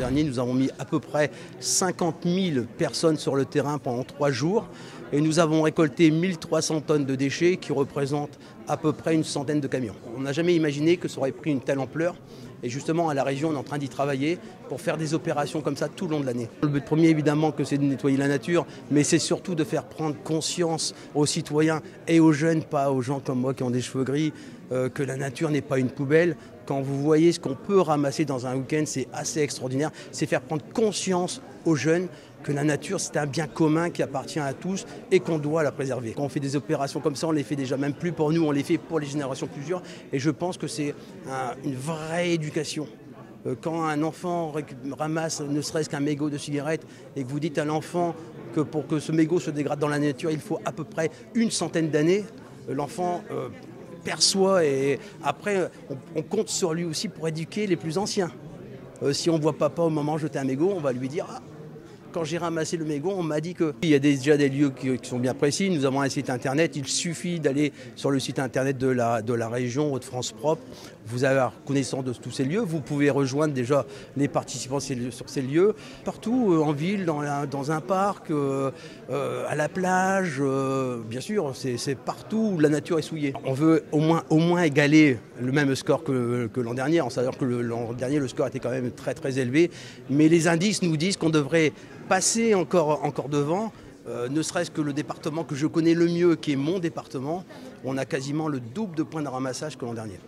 dernier, nous avons mis à peu près 50 000 personnes sur le terrain pendant 3 jours et nous avons récolté 1300 tonnes de déchets qui représentent à peu près une centaine de camions. On n'a jamais imaginé que ça aurait pris une telle ampleur. Et justement, à la région, on est en train d'y travailler pour faire des opérations comme ça tout le long de l'année. Le but premier, évidemment, que c'est de nettoyer la nature, mais c'est surtout de faire prendre conscience aux citoyens et aux jeunes, pas aux gens comme moi qui ont des cheveux gris, que la nature n'est pas une poubelle. Quand vous voyez ce qu'on peut ramasser dans un week-end, c'est assez extraordinaire. C'est faire prendre conscience aux jeunes que la nature, c'est un bien commun qui appartient à tous et qu'on doit la préserver. Quand on fait des opérations comme ça, on les fait déjà même plus pour nous, on les fait pour les générations futures. Et je pense que c'est une vraie éducation. Quand un enfant ramasse ne serait-ce qu'un mégot de cigarette et que vous dites à l'enfant que pour que ce mégot se dégrade dans la nature, il faut à peu près une centaine d'années, l'enfant perçoit et après on compte sur lui aussi pour éduquer les plus anciens. Si on ne voit papa au moment de jeter un mégot, on va lui dire quand j'ai ramassé le mégot, on m'a dit qu'il y a déjà des lieux qui sont bien précis. Nous avons un site internet, il suffit d'aller sur le site internet de la région Hauts-de-France propre. Vous avez connaissance de tous ces lieux, vous pouvez rejoindre déjà les participants sur ces lieux. Partout, en ville, dans un parc, à la plage, bien sûr, c'est partout où la nature est souillée. On veut au moins égaler le même score que l'an dernier, en sachant que l'an dernier, le score était quand même très très élevé. Mais les indices nous disent qu'on devrait passer encore devant, ne serait-ce que le département que je connais le mieux, qui est mon département, on a quasiment le double de points de ramassage que l'an dernier.